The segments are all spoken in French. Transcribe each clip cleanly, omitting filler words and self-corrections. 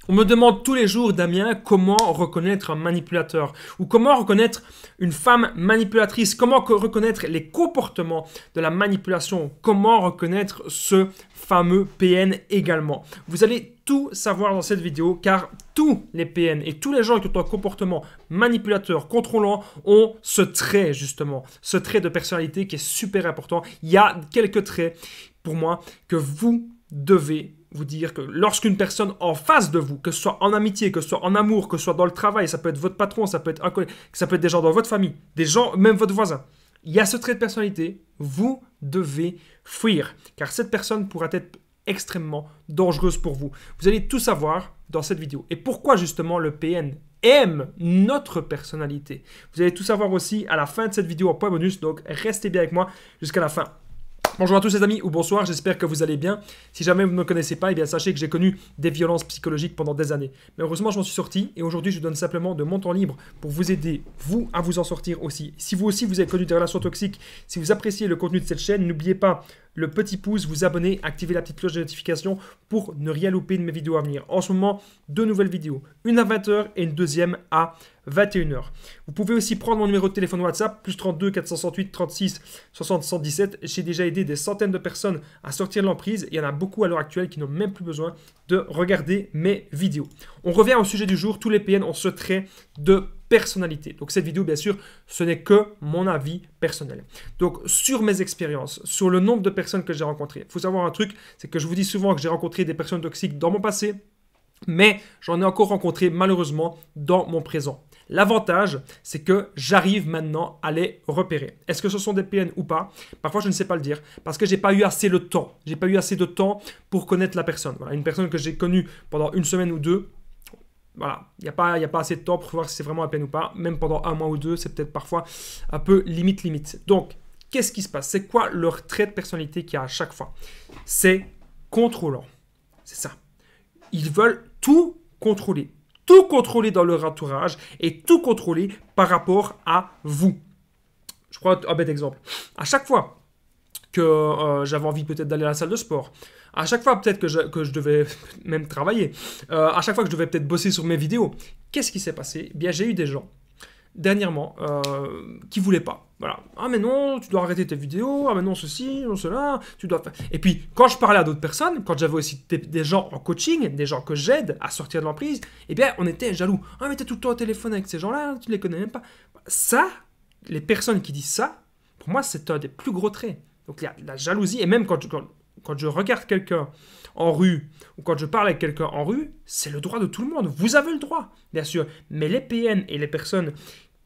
On me demande tous les jours, Damien, comment reconnaître un manipulateur ou comment reconnaître une femme manipulatrice, comment reconnaître les comportements de la manipulation, comment reconnaître ce fameux PN également. Vous allez tout savoir dans cette vidéo car tous les PN et tous les gens qui ont un comportement manipulateur, contrôlant, ont ce trait justement, ce trait de personnalité qui est super important. Il y a quelques traits pour moi que vous devez vous dire que lorsqu'une personne en face de vous, que ce soit en amitié, que ce soit en amour, que ce soit dans le travail, ça peut être votre patron, ça peut être un collègue, ça peut être des gens dans votre famille, des gens, même votre voisin. Il y a ce trait de personnalité, vous devez fuir, car cette personne pourra être extrêmement dangereuse pour vous. Vous allez tout savoir dans cette vidéo. Et pourquoi justement le PN aime notre personnalité. Vous allez tout savoir aussi à la fin de cette vidéo en point bonus, donc restez bien avec moi jusqu'à la fin. Bonjour à tous les amis, ou bonsoir, j'espère que vous allez bien. Si jamais vous ne me connaissez pas, eh bien sachez que j'ai connu des violences psychologiques pendant des années. Mais heureusement, je m'en suis sorti et aujourd'hui, je vous donne simplement de mon temps libre pour vous aider, vous, à vous en sortir aussi. Si vous aussi, vous avez connu des relations toxiques, si vous appréciez le contenu de cette chaîne, n'oubliez pas le petit pouce, vous abonner, activer la petite cloche de notification pour ne rien louper de mes vidéos à venir. En ce moment, 2 nouvelles vidéos, une à 20 h et une deuxième à 21 h. Vous pouvez aussi prendre mon numéro de téléphone WhatsApp, plus 32 468 36 60 117. J'ai déjà aidé des centaines de personnes à sortir de l'emprise. Il y en a beaucoup à l'heure actuelle qui n'ont même plus besoin de regarder mes vidéos. On revient au sujet du jour. Tous les PN ont ce trait de personnalité. Donc cette vidéo, bien sûr, ce n'est que mon avis personnel. Donc sur mes expériences, sur le nombre de personnes que j'ai rencontrées, il faut savoir un truc, c'est que je vous dis souvent que j'ai rencontré des personnes toxiques dans mon passé, mais j'en ai encore rencontré malheureusement dans mon présent. L'avantage, c'est que j'arrive maintenant à les repérer. Est-ce que ce sont des PN ou pas? Parfois, je ne sais pas le dire parce que j'ai pas eu assez le temps. J'ai pas eu assez de temps pour connaître la personne. Voilà, une personne que j'ai connue pendant une semaine ou deux, voilà, il n'y a pas assez de temps pour voir si c'est vraiment un PN ou pas. Même pendant un mois ou deux, c'est peut-être parfois un peu limite. Donc, qu'est-ce qui se passe? C'est quoi leur trait de personnalité qu'il y a à chaque fois? C'est contrôlant. C'est ça. Ils veulent tout contrôler dans leur entourage et tout contrôler par rapport à vous. Je prends un bête exemple. À chaque fois que j'avais envie peut-être d'aller à la salle de sport, à chaque fois peut-être que je devais même travailler, à chaque fois que je devais peut-être bosser sur mes vidéos, qu'est-ce qui s'est passé? Eh bien, j'ai eu des gens dernièrement qui voulaient pas. Voilà. Ah mais non, tu dois arrêter tes vidéos, ah mais non ceci, non cela, tu dois faire. Et puis quand je parlais à d'autres personnes, quand j'avais aussi des gens en coaching, des gens que j'aide à sortir de l'emprise, eh bien on était jaloux. Ah mais t'es tout le temps au téléphone avec ces gens-là, tu les connais même pas. Ça, les personnes qui disent ça, pour moi c'est un des plus gros traits. Donc il y a la jalousie, et même quand je regarde quelqu'un en rue, ou quand je parle avec quelqu'un en rue, c'est le droit de tout le monde. Vous avez le droit, bien sûr. Mais les PN et les personnes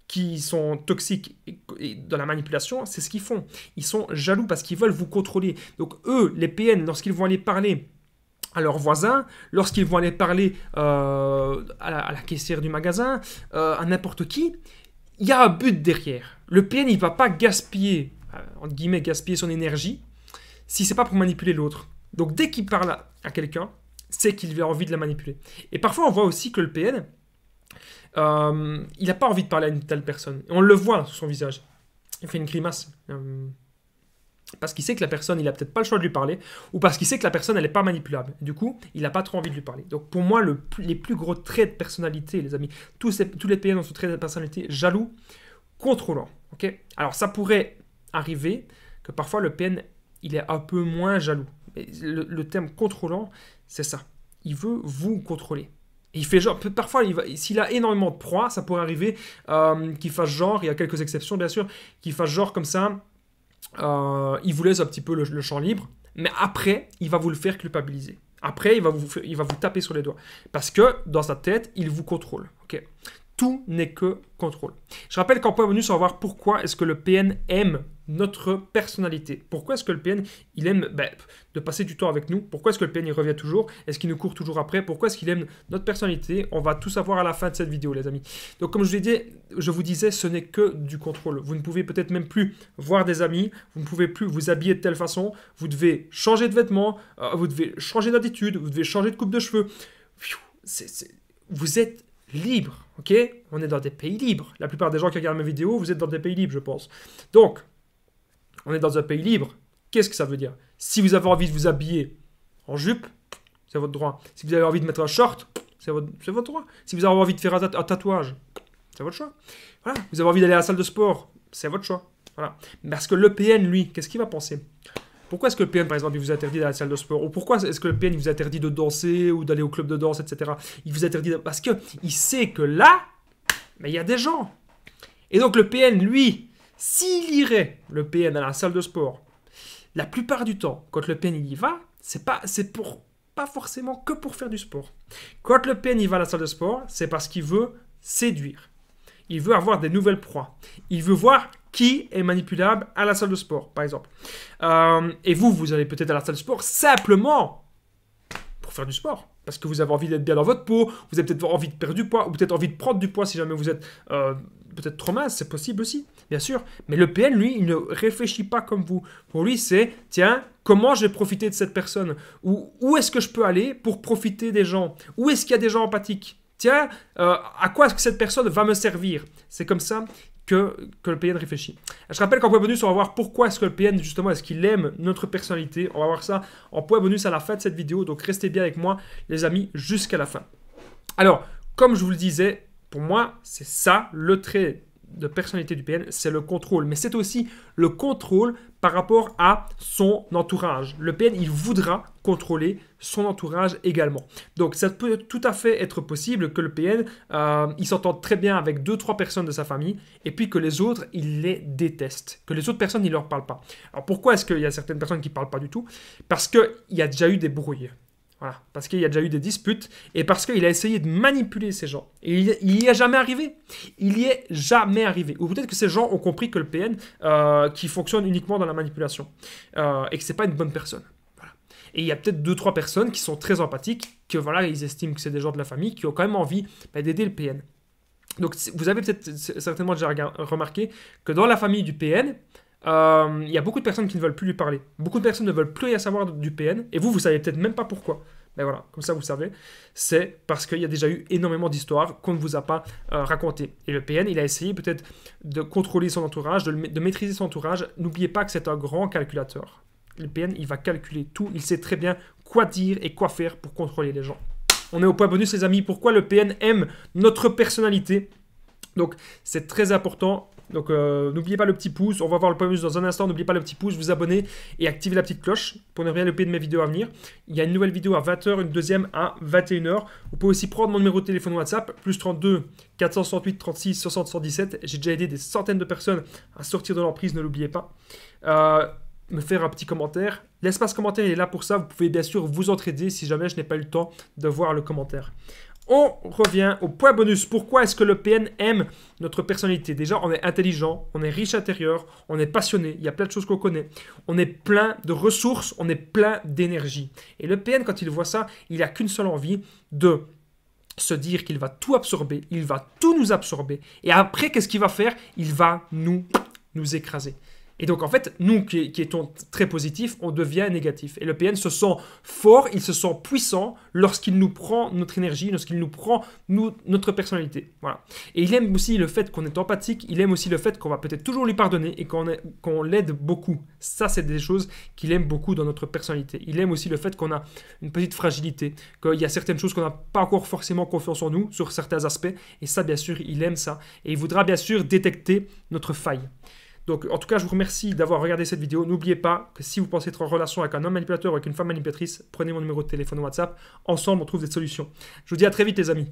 qui sont toxiques et dans la manipulation, c'est ce qu'ils font. Ils sont jaloux parce qu'ils veulent vous contrôler. Donc eux, les PN, lorsqu'ils vont aller parler à leurs voisins, lorsqu'ils vont aller parler à la caissière du magasin, à n'importe qui, il y a un but derrière. Le PN, il ne va pas gaspiller, entre guillemets, gaspiller son énergie si c'est pas pour manipuler l'autre. Donc dès qu'il parle à quelqu'un, c'est qu'il a envie de la manipuler. Et parfois, on voit aussi que le PN, il n'a pas envie de parler à une telle personne. Et on le voit sur son visage. Il fait une grimace. Parce qu'il sait que la personne, il n'a peut-être pas le choix de lui parler, ou parce qu'il sait que la personne, elle n'est pas manipulable. Du coup, il n'a pas trop envie de lui parler. Donc pour moi, les plus gros traits de personnalité, les amis, tous les PN ont ce trait de personnalité jaloux, contrôlant. Okay, alors ça pourrait arriver que parfois le PN, il est un peu moins jaloux. Mais le terme contrôlant, c'est ça. Il veut vous contrôler. Et il fait genre, parfois, s'il a énormément de proies, ça pourrait arriver qu'il fasse genre, il y a quelques exceptions bien sûr, qu'il fasse genre comme ça, il vous laisse un petit peu le champ libre, mais après, il va vous le faire culpabiliser. Après, il va vous taper sur les doigts. Parce que, dans sa tête, il vous contrôle. Okay, tout n'est que contrôle. Je rappelle qu'en point bonus, on va voir pourquoi est-ce que le PN aime notre personnalité. Pourquoi est-ce que le PN, il aime de passer du temps avec nous? Pourquoi est-ce que le PN, il revient toujours? Est-ce qu'il nous court toujours après? Pourquoi est-ce qu'il aime notre personnalité? On va tout savoir à la fin de cette vidéo, les amis. Donc, comme je vous disais, ce n'est que du contrôle. Vous ne pouvez peut-être même plus voir des amis. Vous ne pouvez plus vous habiller de telle façon. Vous devez changer de vêtements. Vous devez changer d'attitude. Vous devez changer de coupe de cheveux. Vous êtes libre, ok? On est dans des pays libres. La plupart des gens qui regardent mes vidéos, vous êtes dans des pays libres, je pense. Donc, on est dans un pays libre. Qu'est-ce que ça veut dire? Si vous avez envie de vous habiller en jupe, c'est votre droit. Si vous avez envie de mettre un short, C'est votre droit. Si vous avez envie de faire un tatouage, c'est votre choix. Voilà. Vous avez envie d'aller à la salle de sport, c'est votre choix. Voilà. Parce que le PN, lui, qu'est-ce qu'il va penser? Pourquoi est-ce que le PN, par exemple, il vous interdit d'aller à la salle de sport? Ou pourquoi est-ce que le PN, il vous interdit de danser ou d'aller au club de danse, etc. Il vous interdit parce qu'il sait que là, mais il y a des gens. Et donc le PN, lui, s'il irait, le PN, à la salle de sport, la plupart du temps, quand le PN il y va, c'est pas forcément que pour faire du sport. Quand le PN il va à la salle de sport, c'est parce qu'il veut séduire. Il veut avoir des nouvelles proies. Il veut voir qui est manipulable à la salle de sport, par exemple. Et vous allez peut-être à la salle de sport simplement pour faire du sport. Parce que vous avez envie d'être bien dans votre peau, vous avez peut-être envie de perdre du poids, ou peut-être envie de prendre du poids si jamais vous êtes peut-être trop mince, c'est possible aussi, bien sûr. Mais le PN, lui, il ne réfléchit pas comme vous. Pour lui, c'est, tiens, comment je vais profiter de cette personne? Où est-ce que je peux aller pour profiter des gens? Où est-ce qu'il y a des gens empathiques? Tiens, à quoi est-ce que cette personne va me servir? C'est comme ça que le PN réfléchit. Je rappelle qu'en point bonus, on va voir pourquoi est-ce que le PN, justement, est-ce qu'il aime notre personnalité. On va voir ça en point bonus à la fin de cette vidéo. Donc, restez bien avec moi, les amis, jusqu'à la fin. Alors, comme je vous le disais, pour moi, c'est ça, le trait de personnalité du PN, c'est le contrôle. Mais c'est aussi le contrôle par rapport à son entourage. Le PN, il voudra contrôler son entourage également. Donc, ça peut tout à fait être possible que le PN, il s'entende très bien avec 2-3 personnes de sa famille et puis que les autres, il les déteste. Que les autres personnes, il ne leur parle pas. Alors, pourquoi est-ce qu'il y a certaines personnes qui ne parlent pas du tout? Parce qu'il y a déjà eu des brouilles. Voilà, parce qu'il y a déjà eu des disputes et parce qu'il a essayé de manipuler ces gens. Et il n'y est jamais arrivé. Il n'y est jamais arrivé. Ou peut-être que ces gens ont compris que le PN, qui fonctionne uniquement dans la manipulation, et que ce n'est pas une bonne personne. Voilà. Et il y a peut-être 2-3 personnes qui sont très empathiques, que voilà, ils estiment que c'est des gens de la famille, qui ont quand même envie d'aider le PN. Donc vous avez peut-être certainement déjà remarqué que dans la famille du PN, il y a beaucoup de personnes qui ne veulent plus lui parler. Beaucoup de personnes ne veulent plus rien savoir du PN. Et vous savez peut-être même pas pourquoi. Mais voilà, comme ça vous savez. C'est parce qu'il y a déjà eu énormément d'histoires qu'on ne vous a pas racontées. Et le PN, il a essayé peut-être de contrôler son entourage, de maîtriser son entourage. N'oubliez pas que c'est un grand calculateur. Le PN, il va calculer tout. Il sait très bien quoi dire et quoi faire pour contrôler les gens. On est au point bonus, les amis. Pourquoi le PN aime notre personnalité? Donc, c'est très important. Donc, n'oubliez pas le petit pouce. On va voir le point bonus dans un instant. N'oubliez pas le petit pouce, vous abonner et activer la petite cloche pour ne rien louper de mes vidéos à venir. Il y a une nouvelle vidéo à 20h, une deuxième à 21h. Vous pouvez aussi prendre mon numéro de téléphone WhatsApp, plus 32 468 36 60 117. J'ai déjà aidé des centaines de personnes à sortir de l'emprise, ne l'oubliez pas. Me faire un petit commentaire. L'espace commentaire il est là pour ça. Vous pouvez bien sûr vous entraider si jamais je n'ai pas eu le temps de voir le commentaire. On revient au point bonus. Pourquoi est-ce que le PN aime notre personnalité? Déjà, on est intelligent, on est riche intérieur, on est passionné, il y a plein de choses qu'on connaît. On est plein de ressources, on est plein d'énergie. Et le PN, quand il voit ça, il n'a qu'une seule envie de se dire qu'il va tout absorber, il va tout nous absorber. Et après, qu'est-ce qu'il va faire? Il va nous écraser. Et donc, en fait, nous qui étions très positifs, on devient négatif. Et le PN se sent fort, il se sent puissant lorsqu'il nous prend notre énergie, lorsqu'il nous prend notre personnalité. Voilà. Et il aime aussi le fait qu'on est empathique, il aime aussi le fait qu'on va peut-être toujours lui pardonner et qu'on l'aide beaucoup. Ça, c'est des choses qu'il aime beaucoup dans notre personnalité. Il aime aussi le fait qu'on a une petite fragilité, qu'il y a certaines choses qu'on n'a pas encore forcément confiance en nous, sur certains aspects. Et ça, bien sûr, il aime ça. Et il voudra bien sûr détecter notre faille. Donc, en tout cas, je vous remercie d'avoir regardé cette vidéo. N'oubliez pas que si vous pensez être en relation avec un homme manipulateur ou avec une femme manipulatrice, prenez mon numéro de téléphone WhatsApp. Ensemble, on trouve des solutions. Je vous dis à très vite, les amis.